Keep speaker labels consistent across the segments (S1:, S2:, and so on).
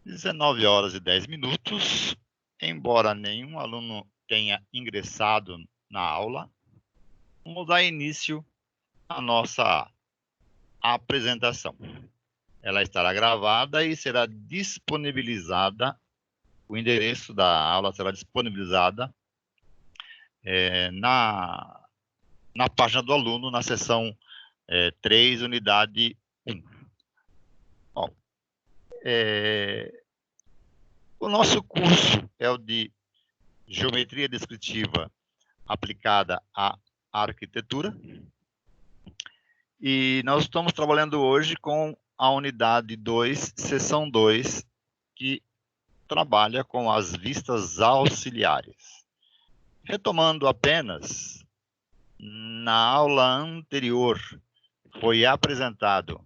S1: 19 horas e 10 minutos. Embora nenhum aluno tenha ingressado na aula, vamos dar início à nossa apresentação. Ela estará gravada e será disponibilizada, o endereço da aula será disponibilizada na página do aluno, na seção 3, unidade 1. Bom, o nosso curso é o de Geometria Descritiva aplicada à arquitetura. E nós estamos trabalhando hoje com a unidade 2, seção 2, que trabalha com as vistas auxiliares. Retomando apenas, na aula anterior foi apresentado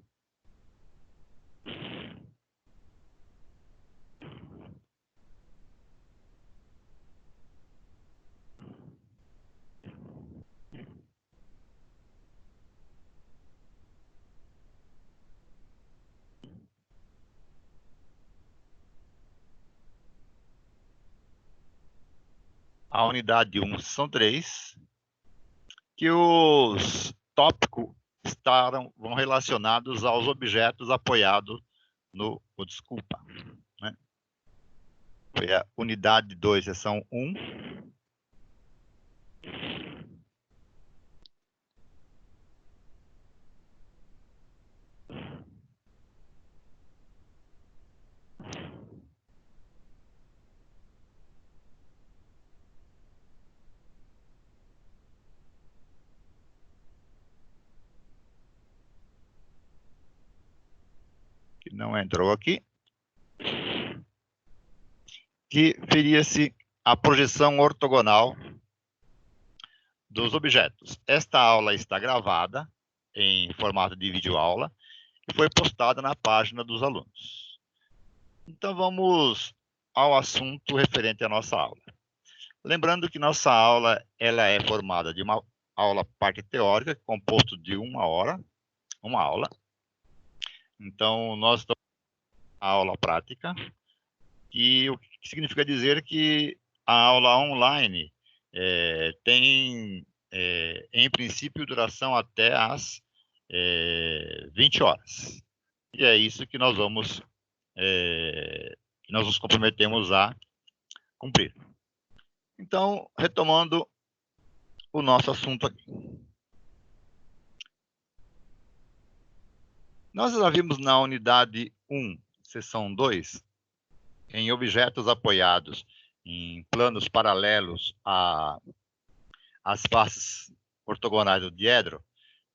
S1: a unidade 1, são 3, que os tópicos vão relacionados aos objetos apoiados no... Desculpa, né? Foi a unidade 2, seção 1. Que não entrou aqui, que referia-se à projeção ortogonal dos objetos. Esta aula está gravada em formato de videoaula e foi postada na página dos alunos. Então vamos ao assunto referente à nossa aula. Lembrando que nossa aula ela é formada de uma aula parte teórica, composto de uma aula. Então nós estamos na aula prática, e o que significa dizer que a aula online tem, em princípio, duração até às 20 horas. E é isso que nós vamos, que nós nos comprometemos a cumprir. Então, retomando o nosso assunto aqui. Nós já vimos na unidade 1, seção 2, em objetos apoiados em planos paralelos às faces ortogonais do diedro,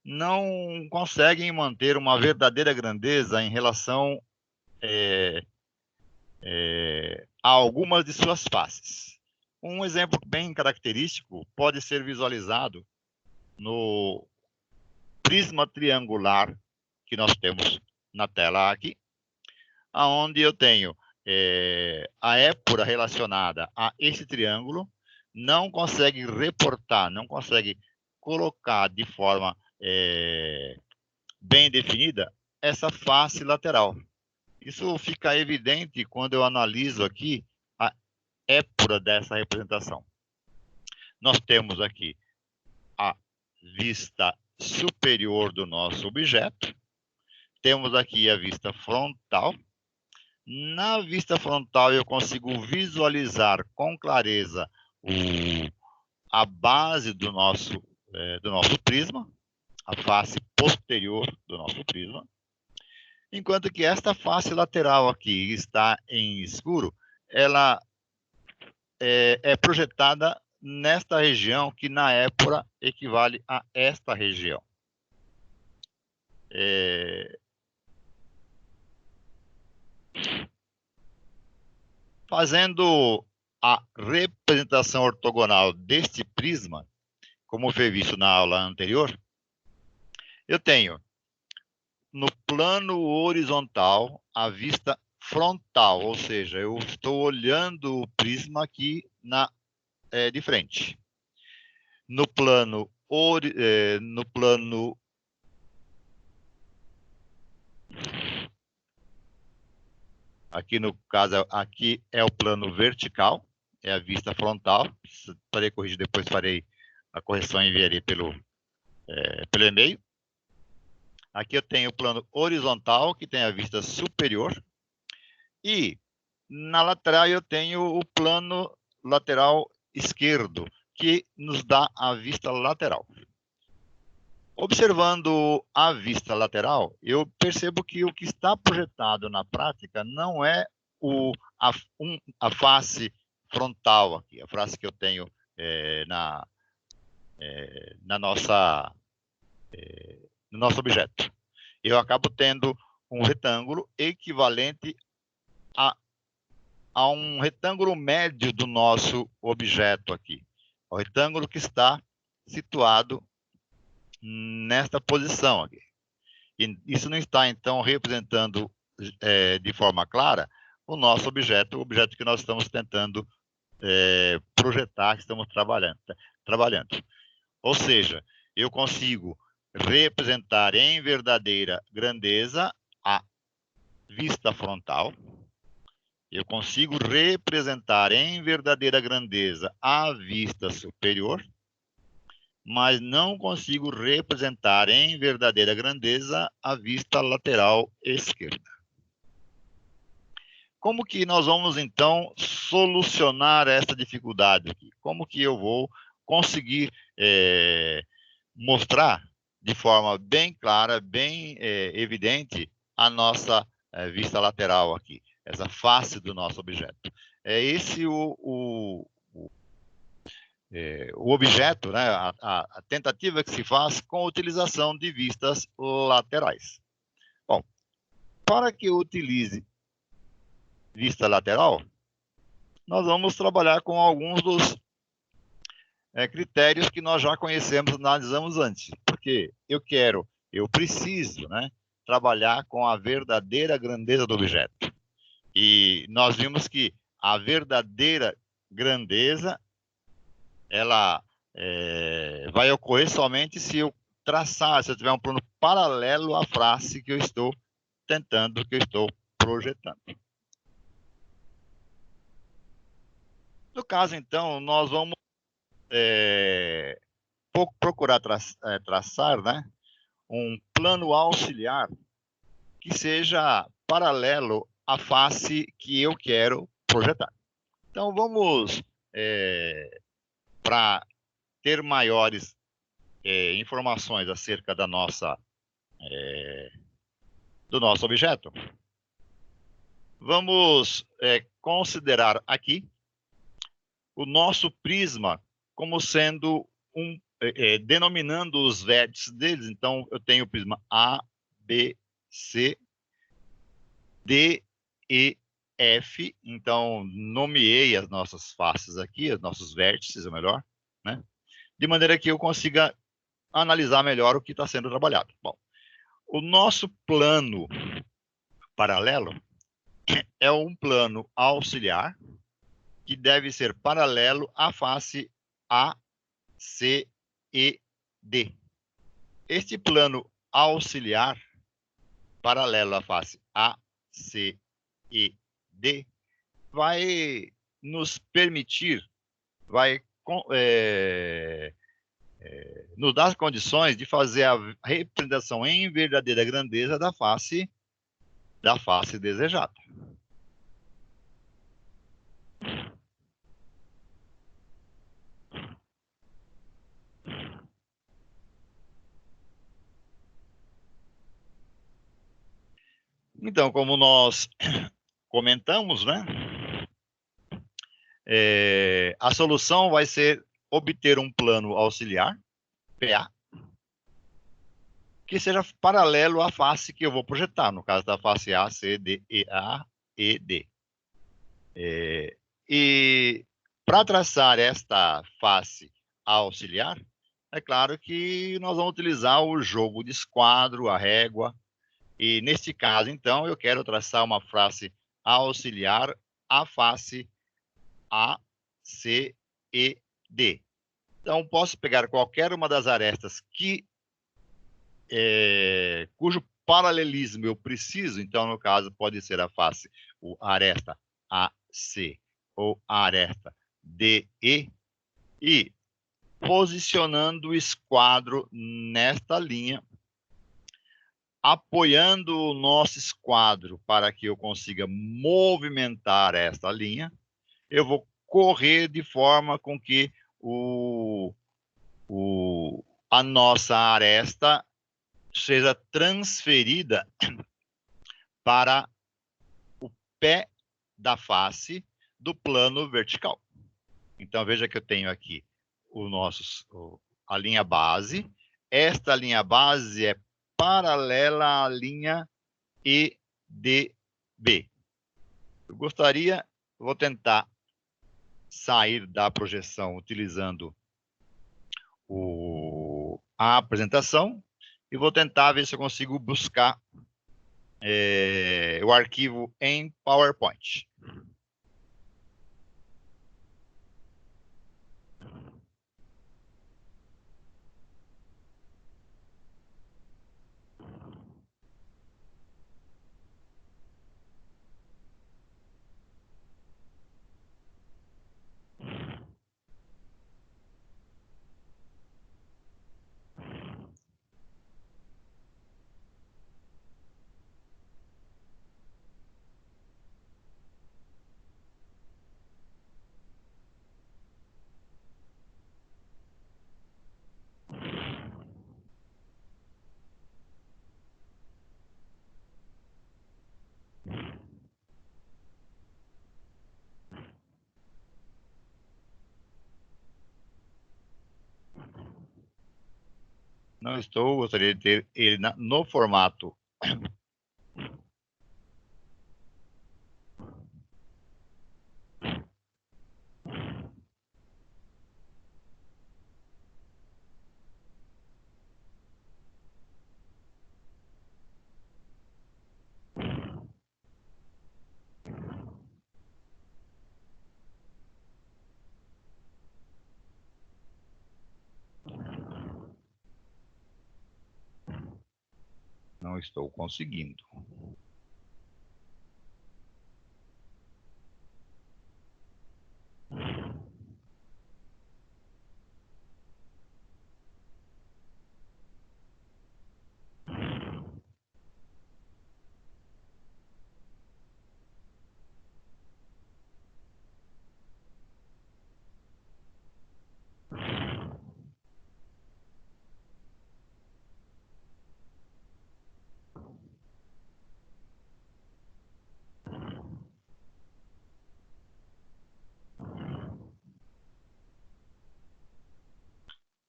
S1: não conseguem manter uma verdadeira grandeza em relação a algumas de suas faces. Um exemplo bem característico pode ser visualizado no prisma triangular que nós temos na tela aqui, onde eu tenho a épura relacionada a esse triângulo, não consegue reportar, não consegue colocar de forma bem definida essa face lateral. Isso fica evidente quando eu analiso aqui a épura dessa representação. Nós temos aqui a vista superior do nosso objeto, temos aqui a vista frontal. Na vista frontal eu consigo visualizar com clareza a base do nosso prisma, a face posterior do nosso prisma, enquanto que esta face lateral aqui está em escuro, ela é projetada nesta região que na épura equivale a esta região. Fazendo a representação ortogonal deste prisma, como foi visto na aula anterior, eu tenho no plano horizontal a vista frontal, ou seja, eu estou olhando o prisma aqui de frente. No plano Aqui no caso, aqui é o plano vertical, é a vista frontal. Se farei corrigir depois, farei a correção e enviarei pelo e-mail. Aqui eu tenho o plano horizontal, que tem a vista superior. E na lateral eu tenho o plano lateral esquerdo, que nos dá a vista lateral. Observando a vista lateral, eu percebo que o que está projetado na prática não é a face frontal aqui, a face que eu tenho no nosso objeto. Eu acabo tendo um retângulo equivalente a um retângulo médio do nosso objeto aqui. O retângulo que está situado nesta posição aqui. E isso não está, então, representando de forma clara o nosso objeto, o objeto que nós estamos tentando projetar, que estamos trabalhando. Ou seja, eu consigo representar em verdadeira grandeza a vista frontal, eu consigo representar em verdadeira grandeza a vista superior, mas não consigo representar em verdadeira grandeza a vista lateral esquerda. Como que nós vamos, então, solucionar essa dificuldade aqui? Como que eu vou conseguir mostrar de forma bem clara, bem evidente, a nossa vista lateral aqui, essa face do nosso objeto? É esse o objeto, né, a tentativa que se faz com a utilização de vistas laterais. Bom, para que eu utilize vista lateral, nós vamos trabalhar com alguns dos critérios que nós já conhecemos, analisamos antes. Porque eu preciso, né, trabalhar com a verdadeira grandeza do objeto. E nós vimos que a verdadeira grandeza ela vai ocorrer somente se eu traçar, se eu tiver um plano paralelo à face que eu estou tentando, que eu estou projetando. No caso, então, nós vamos procurar traçar, né, um plano auxiliar que seja paralelo à face que eu quero projetar. Então, vamos, para ter maiores informações acerca da do nosso objeto, vamos considerar aqui o nosso prisma como sendo denominando os vértices deles. Então, eu tenho o prisma A, B, C, D, E, F. Então, nomeei as nossas faces aqui, os nossos vértices, ou melhor, né? De maneira que eu consiga analisar melhor o que está sendo trabalhado. Bom, o nosso plano paralelo é um plano auxiliar que deve ser paralelo à face A, C, E, D. Este plano auxiliar, paralelo à face A, C, E, D, vai nos permitir, vai nos dar condições de fazer a representação em verdadeira grandeza da face desejada. Então, como nós comentamos, né, a solução vai ser obter um plano auxiliar, PA, que seja paralelo à face que eu vou projetar, no caso da face A, C, D, E, A, E, D. E para traçar esta face auxiliar, é claro que nós vamos utilizar o jogo de esquadro, a régua, e neste caso, então, eu quero traçar uma face auxiliar à face A, C, E, D. Então, posso pegar qualquer uma das arestas cujo paralelismo eu preciso, então, no caso, pode ser a face, a aresta AC ou a aresta DE, e posicionando o esquadro nesta linha, apoiando o nosso esquadro para que eu consiga movimentar esta linha, eu vou correr de forma com que a nossa aresta seja transferida para o pé da face do plano vertical. Então, veja que eu tenho aqui a linha base. Esta linha base é paralela à linha EDB. Vou tentar sair da projeção utilizando a apresentação e vou tentar ver se eu consigo buscar o arquivo em PowerPoint. Não estou, gostaria de ter ele no formato. Não estou conseguindo.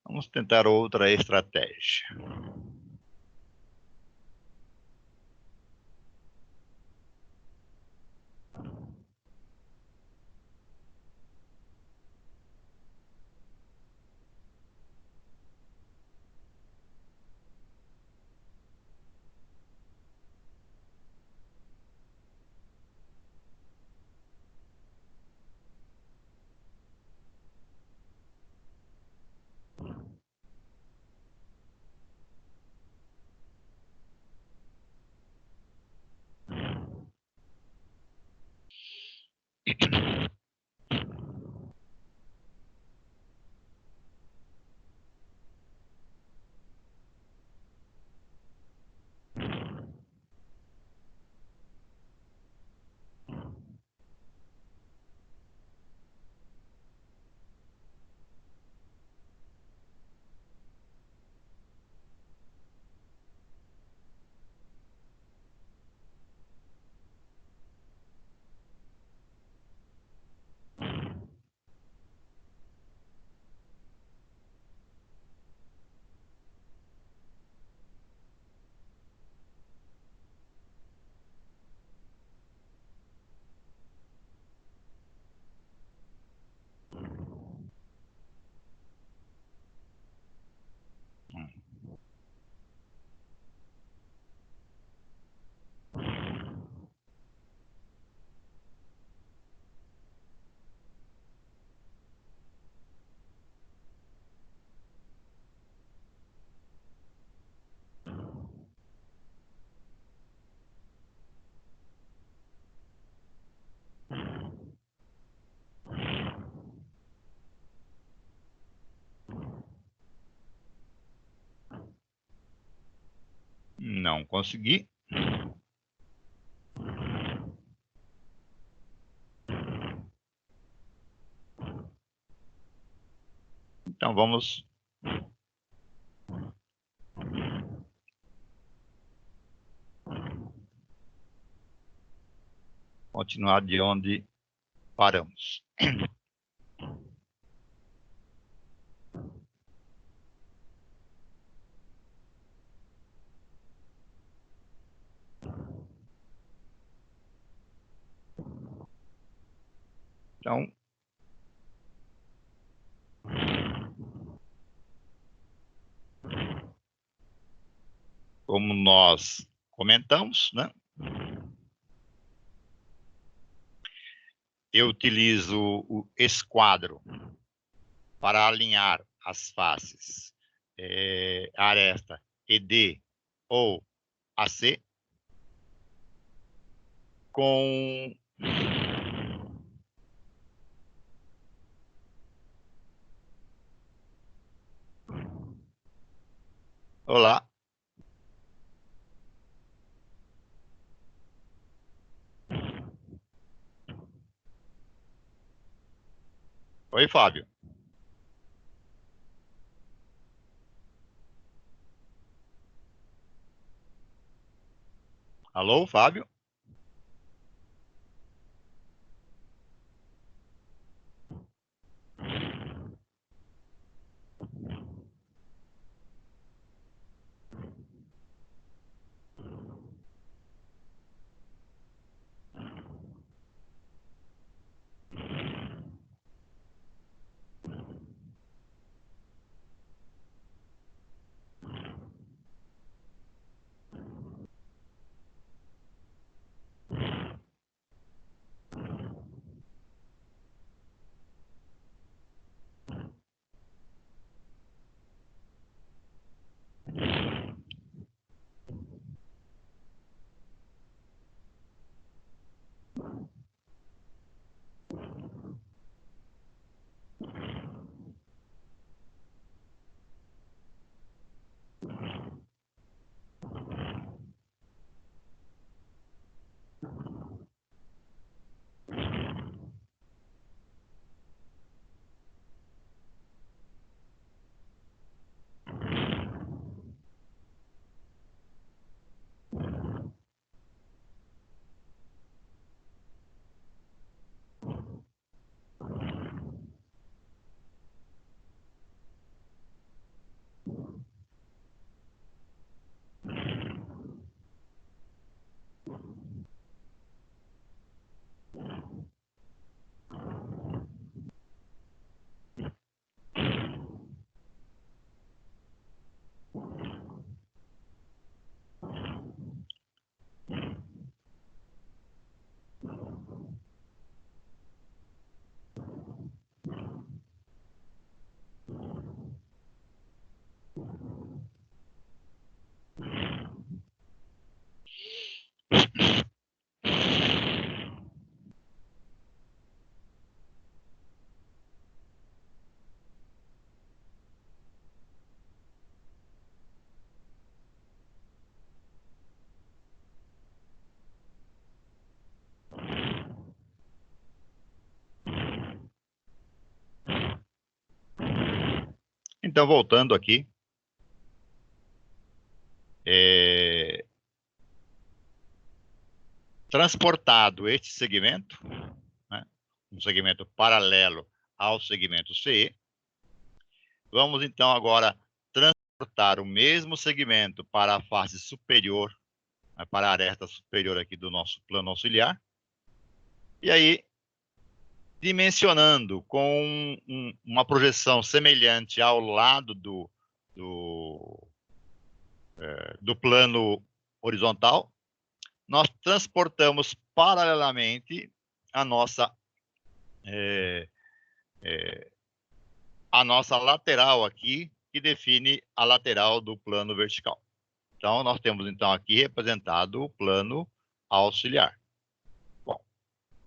S1: Vamos tentar outra estratégia. Não consegui. Então, vamos continuar de onde paramos. Então, como nós comentamos, né? Eu utilizo o esquadro para alinhar as faces aresta ED ou AC com olá. Oi, Fábio. Alô, Fábio? Então, voltando aqui, transportado este segmento, né, um segmento paralelo ao segmento CE, vamos então agora transportar o mesmo segmento para a face superior, né, para a aresta superior aqui do nosso plano auxiliar, e aí dimensionando com uma projeção semelhante ao lado do plano horizontal, nós transportamos paralelamente a nossa lateral aqui, que define a lateral do plano vertical. Então, nós temos então aqui representado o plano auxiliar. Bom,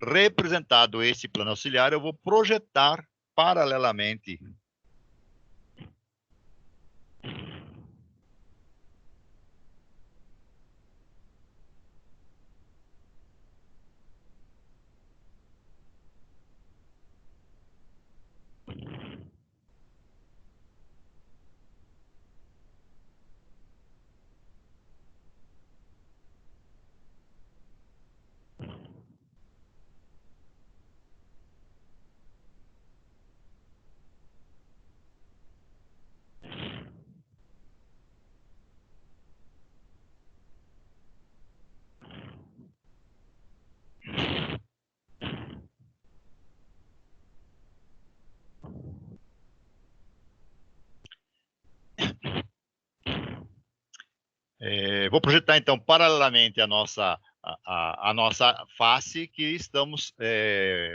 S1: representado esse plano auxiliar, eu vou projetar paralelamente Vou projetar, então, paralelamente a nossa face que estamos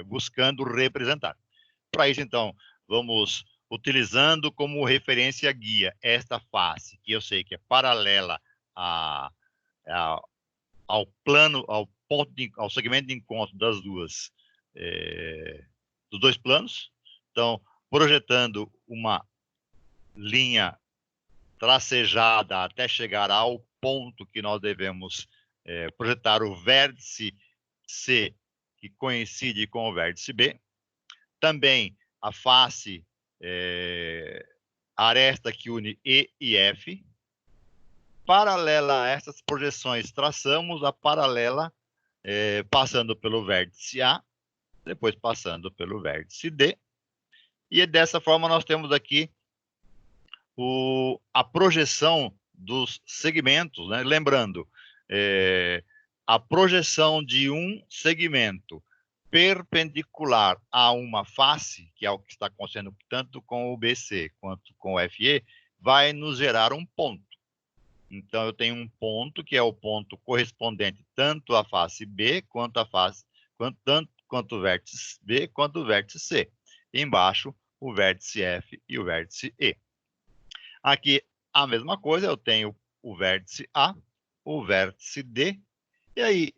S1: buscando representar. Para isso, então, vamos utilizando como referência guia esta face, que eu sei que é paralela ao plano, ao segmento de encontro dos dois planos. Então, projetando uma linha tracejada até chegar ao ponto que nós devemos projetar o vértice C, que coincide com o vértice B. Também a face aresta que une E e F. Paralela a essas projeções, traçamos a paralela passando pelo vértice A, depois passando pelo vértice D. E dessa forma nós temos aqui a projeção dos segmentos, né? Lembrando, a projeção de um segmento perpendicular a uma face, que é o que está acontecendo tanto com o BC quanto com o FE, vai nos gerar um ponto. Então, eu tenho um ponto que é o ponto correspondente tanto à face B quanto à face, quanto o vértice B quanto o vértice C. E embaixo, o vértice F e o vértice E. Aqui, a mesma coisa, eu tenho o vértice A, o vértice D, e aí,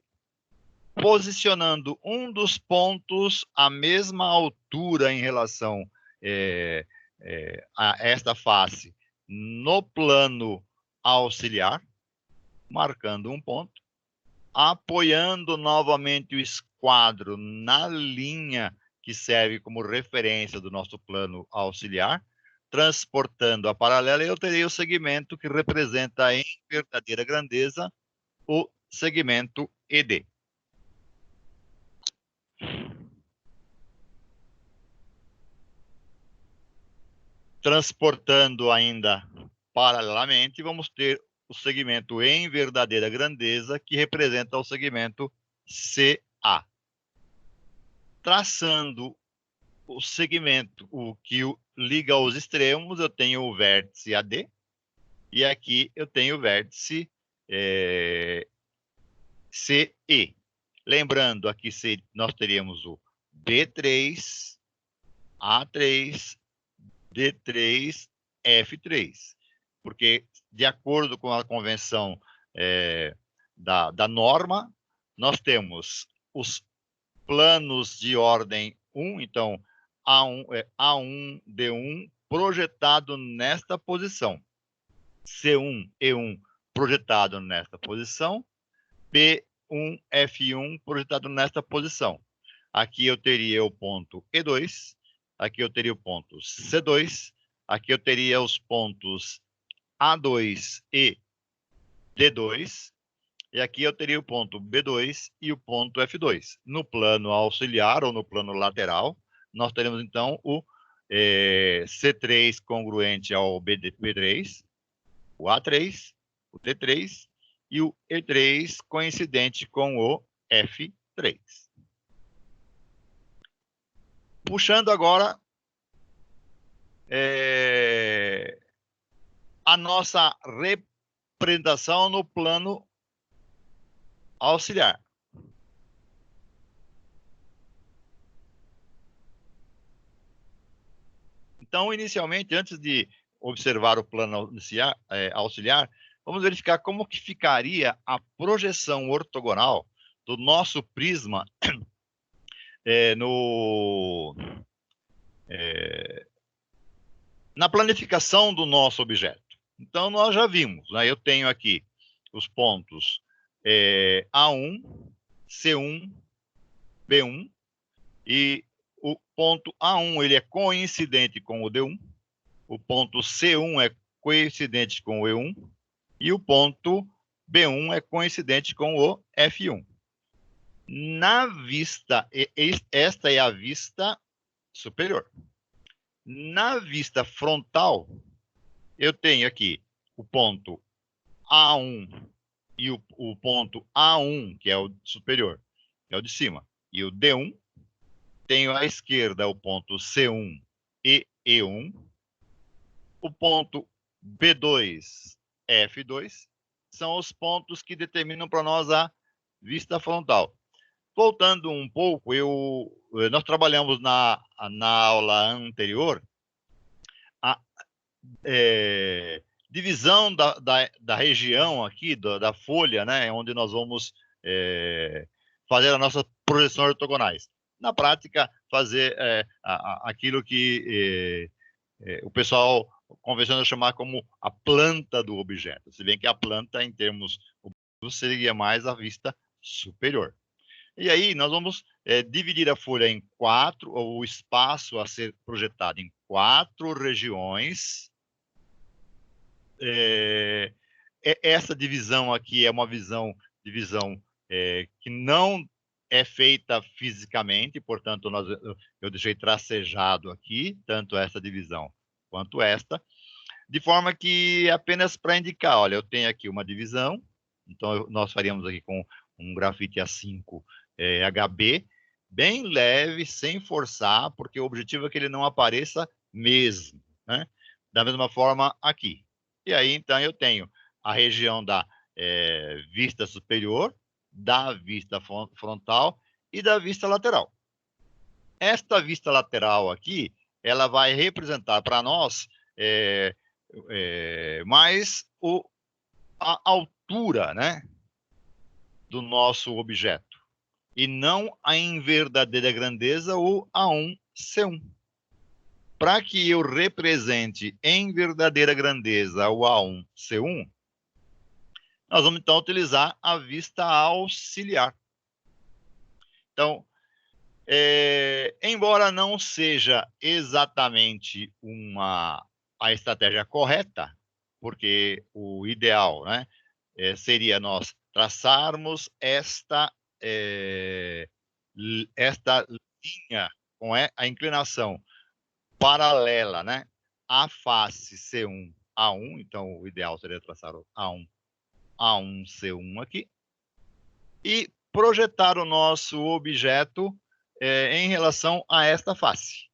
S1: posicionando um dos pontos à mesma altura em relação a esta face no plano auxiliar, marcando um ponto, apoiando novamente o esquadro na linha que serve como referência do nosso plano auxiliar, transportando a paralela, eu terei o segmento que representa em verdadeira grandeza o segmento ED. Transportando ainda paralelamente, vamos ter o segmento em verdadeira grandeza, que representa o segmento CA. Traçando o segmento, o que liga os extremos, eu tenho o vértice AD, e aqui eu tenho o vértice CE. Lembrando, aqui nós teríamos o B3, A3, D3, F3. Porque, de acordo com a convenção da norma, nós temos os planos de ordem 1, então A1, D1, projetado nesta posição. C1, E1, projetado nesta posição. P1, F1, projetado nesta posição. Aqui eu teria o ponto E2, aqui eu teria o ponto C2, aqui eu teria os pontos A2 e D2, e aqui eu teria o ponto B2 e o ponto F2. No plano auxiliar ou no plano lateral, nós teremos então o C3 congruente ao B3, o A3, o D3 e o E3 coincidente com o F3. Puxando agora a nossa representação no plano auxiliar. Então, inicialmente, antes de observar o plano auxiliar, vamos verificar como que ficaria a projeção ortogonal do nosso prisma na planificação do nosso objeto. Então, nós já vimos, né? Eu tenho aqui os pontos A1, C1, B1, e o ponto A1 ele é coincidente com o D1, o ponto C1 é coincidente com o E1, e o ponto B1 é coincidente com o F1. Na vista, esta é a vista superior. Na vista frontal, eu tenho aqui o ponto A1 e o ponto A1, que é o superior, que é o de cima, e o D1. Tenho à esquerda o ponto C1 e E1, o ponto B2, F2, são os pontos que determinam para nós a vista frontal. Voltando um pouco, nós trabalhamos na aula anterior a divisão da região aqui, da folha, né, onde nós vamos fazer as nossas projeções ortogonais. Na prática, fazer aquilo que o pessoal convencional chamar como a planta do objeto, se bem que a planta, em termos seria mais a vista superior. E aí, nós vamos dividir a folha em 4, ou o espaço a ser projetado em 4 regiões. Essa divisão aqui é uma divisão que não é feita fisicamente, portanto, eu deixei tracejado aqui, tanto essa divisão quanto esta, de forma que apenas para indicar, olha, eu tenho aqui uma divisão, então nós faríamos aqui com um grafite A5 HB, bem leve, sem forçar, porque o objetivo é que ele não apareça mesmo, né? Da mesma forma aqui. E aí, então, eu tenho a região da vista superior, da vista frontal e da vista lateral. Esta vista lateral aqui, ela vai representar para nós mais a altura, né, do nosso objeto, e não a em verdadeira grandeza ou A1C1. Para que eu represente em verdadeira grandeza o A1C1, nós vamos então utilizar a vista auxiliar. Então, embora não seja exatamente a estratégia correta, porque o ideal, né, seria nós traçarmos esta linha com a inclinação paralela, né, à face C1, A1, então o ideal seria traçar o A1, C1 aqui, e projetar o nosso objeto em relação a esta face.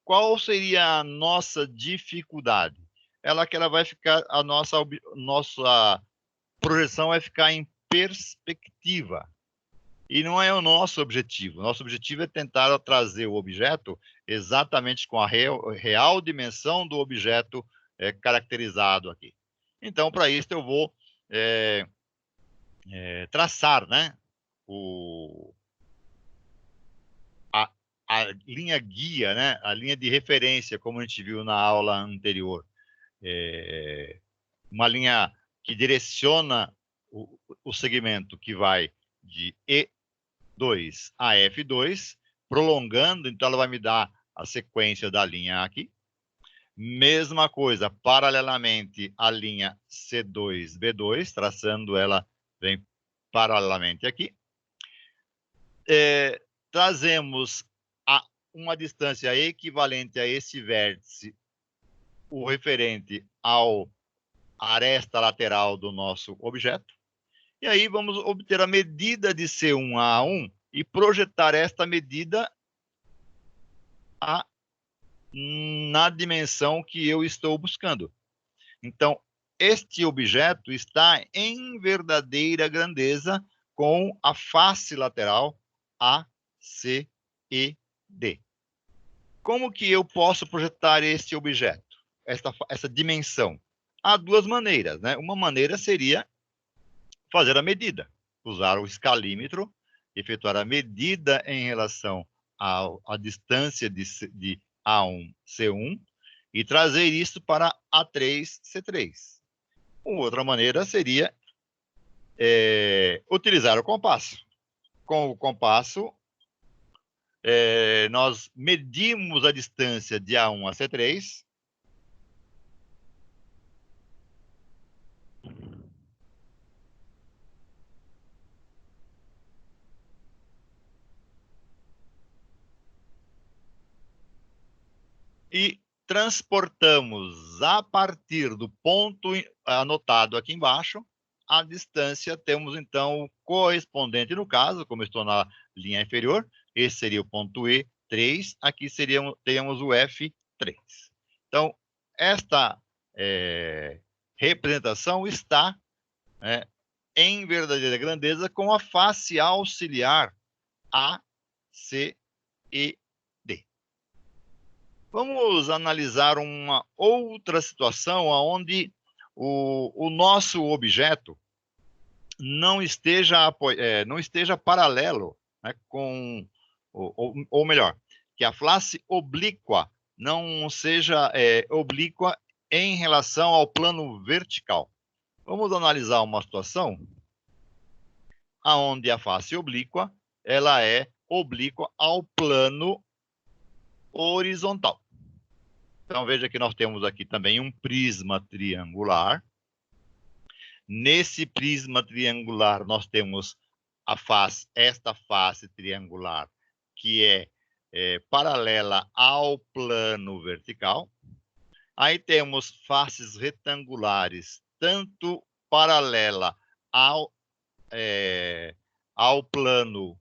S1: Qual seria a nossa dificuldade? Que ela vai ficar, a nossa projeção vai ficar em perspectiva. E não é o nosso objetivo. Nosso objetivo é tentar trazer o objeto exatamente com a real dimensão do objeto caracterizado aqui. Então, para isso, eu vou traçar, né, a linha guia, né, a linha de referência, como a gente viu na aula anterior. Uma linha que direciona o segmento que vai de E2 a F2, prolongando, então ela vai me dar a sequência da linha aqui. Mesma coisa, paralelamente à linha C2, B2, traçando ela, vem paralelamente aqui. Trazemos uma distância equivalente a esse vértice, o referente à aresta lateral do nosso objeto. E aí vamos obter a medida de C1 a A1 e projetar esta medida na dimensão que eu estou buscando. Então, este objeto está em verdadeira grandeza com a face lateral A, C e D. Como que eu posso projetar este objeto, essa dimensão? Há duas maneiras, né? Uma maneira seria fazer a medida, usar o escalímetro, efetuar a medida em relação à distância de A1, C1 e trazer isso para A3, C3. Uma outra maneira seria utilizar o compasso. Com o compasso, nós medimos a distância de A1 a C3 e transportamos a partir do ponto anotado aqui embaixo, a distância, temos então o correspondente no caso, como eu estou na linha inferior, esse seria o ponto E3, aqui teríamos o F3. Então, esta representação está né, em verdadeira grandeza com a face auxiliar A, C e D. Vamos analisar uma outra situação onde o nosso objeto não esteja paralelo, né, com, ou melhor, que a face oblíqua não seja oblíqua em relação ao plano vertical. Vamos analisar uma situação onde a face oblíqua ela é oblíqua ao plano horizontal. Então veja que nós temos aqui também um prisma triangular. Nesse prisma triangular nós temos esta face triangular que é paralela ao plano vertical. Aí temos faces retangulares, tanto paralela ao plano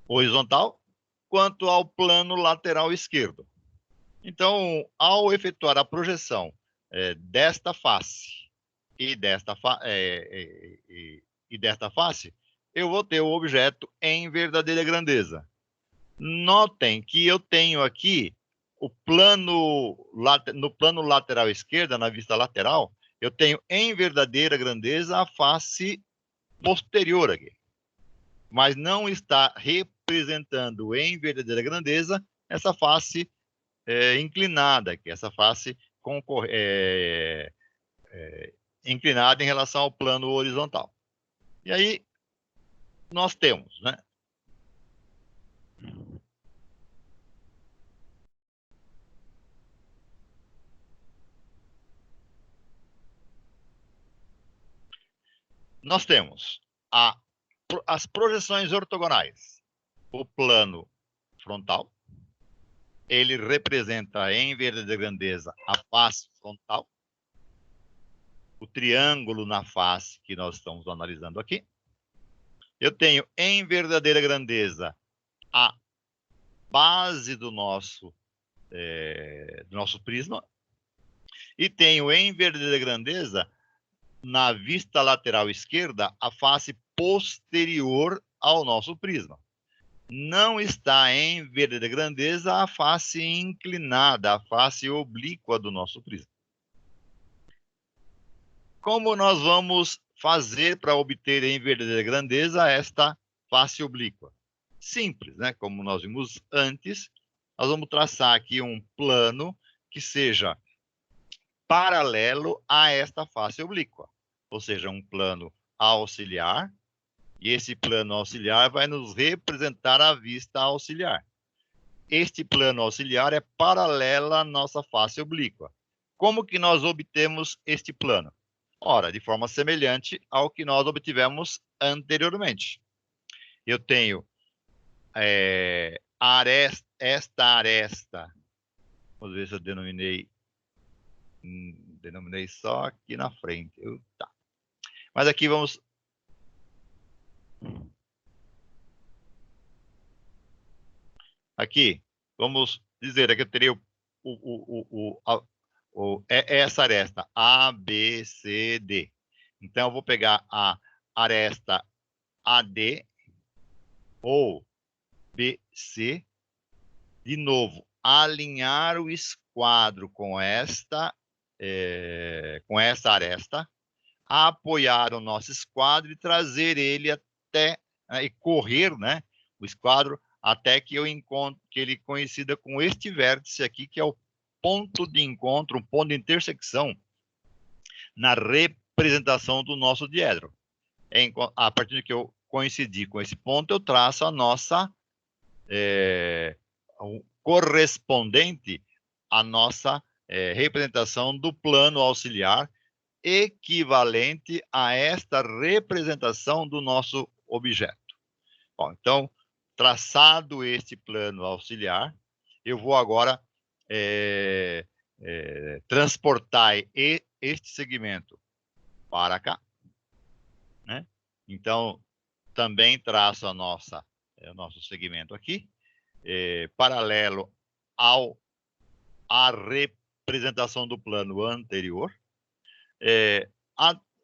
S1: horizontal, quanto ao plano lateral esquerdo. Então, ao efetuar a projeção desta face e desta face, eu vou ter o objeto em verdadeira grandeza. Notem que eu tenho aqui no plano lateral esquerdo, na vista lateral, eu tenho em verdadeira grandeza a face posterior aqui. Mas não está representando em verdadeira grandeza essa face inclinada aqui, essa face inclinada em relação ao plano horizontal. E aí nós temos, né? Nós temos as projeções ortogonais. O plano frontal, ele representa em verdadeira grandeza a face frontal, o triângulo na face que nós estamos analisando aqui. Eu tenho em verdadeira grandeza a base do nosso prisma, e tenho em verdadeira grandeza, na vista lateral esquerda, a face posterior ao nosso prisma. Não está em verdadeira grandeza a face inclinada, a face oblíqua do nosso prisma. Como nós vamos fazer para obter em verdadeira grandeza esta face oblíqua? Simples, né? Como nós vimos antes, nós vamos traçar aqui um plano que seja paralelo a esta face oblíqua, ou seja, um plano auxiliar, e esse plano auxiliar vai nos representar a vista auxiliar. Este plano auxiliar é paralelo à nossa face oblíqua. Como que nós obtemos este plano? Ora, de forma semelhante ao que nós obtivemos anteriormente. Eu tenho esta aresta, vamos ver se eu denominei só aqui na frente. Tá. Mas aqui vamos... Aqui, vamos dizer que eu teria essa aresta, A, B, C, D. Então, eu vou pegar a aresta AD ou BC, de novo, alinhar o esquadro com esta aresta, apoiar o nosso esquadro e trazer ele até, e correr, né, o esquadro até que eu encontro, que ele coincida com este vértice aqui, que é o ponto de encontro, um ponto de intersecção na representação do nosso diedro. A partir de que eu coincidir com esse ponto, eu traço a nossa correspondente à nossa representação do plano auxiliar, equivalente a esta representação do nosso objeto. Bom, então, traçado este plano auxiliar, eu vou agora transportar este segmento para cá, né? Então, também traço o nosso segmento aqui, paralelo à representação do plano anterior.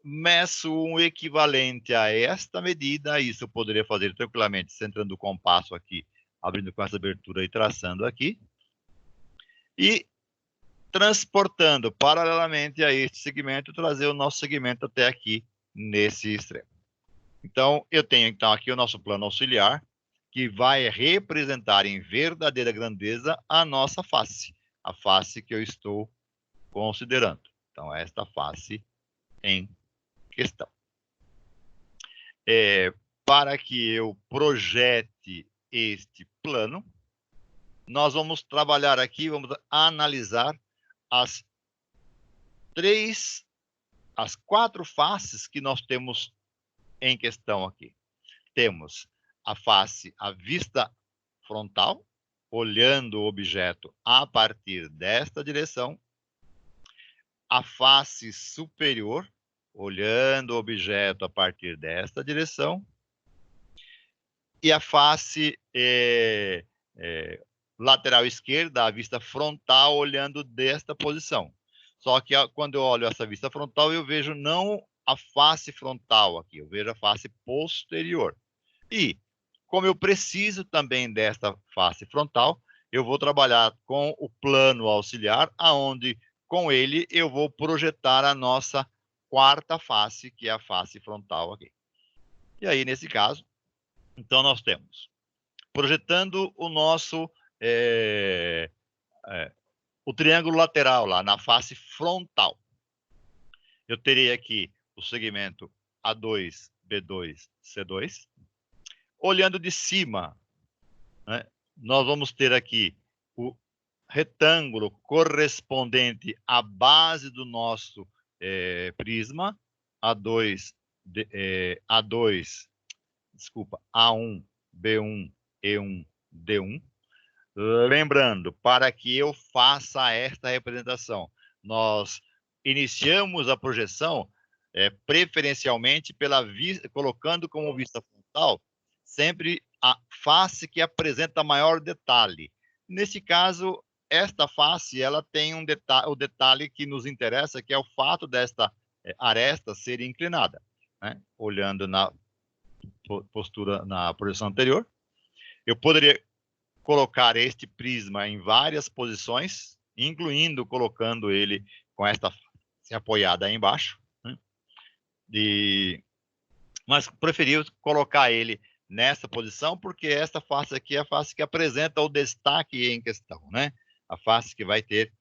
S1: meço um equivalente a esta medida, isso eu poderia fazer tranquilamente, centrando o compasso aqui, abrindo com essa abertura e traçando aqui, e transportando paralelamente a este segmento, trazer o nosso segmento até aqui, nesse extremo. Então, eu tenho então aqui o nosso plano auxiliar, que vai representar em verdadeira grandeza a nossa face, a face que eu estou considerando. Então, esta face em questão. Para que eu projete este plano, nós vamos trabalhar aqui, vamos analisar as 4 faces que nós temos em questão aqui. Temos a face, a vista frontal, olhando o objeto a partir desta direção. A face superior, olhando o objeto a partir desta direção. E a face lateral esquerda, a vista frontal, olhando desta posição. Só que quando eu olho essa vista frontal, eu vejo não a face frontal aqui, eu vejo a face posterior. E, como eu preciso também desta face frontal, eu vou trabalhar com o plano auxiliar, aonde com ele eu vou projetar a nossa 4ª face, que é a face frontal aqui. E aí, nesse caso, então nós temos, projetando o nosso, o triângulo lateral lá, na face frontal. Eu terei aqui o segmento A2, B2, C2. Olhando de cima, né, nós vamos ter aqui o retângulo correspondente à base do nosso prisma, A2, A1, B1, E1, D1. Lembrando, para que eu faça esta representação, nós iniciamos a projeção preferencialmente colocando como vista frontal sempre a face que apresenta maior detalhe. Nesse caso, esta face ela tem o detalhe que nos interessa, que é o fato desta aresta ser inclinada, né? Olhando na postura, na projeção anterior, eu poderia colocar este prisma em várias posições, incluindo colocando ele com esta face apoiada aí embaixo, né? Mas preferi colocar ele nessa posição, porque esta face aqui é a face que apresenta o destaque em questão, né? A face que vai ter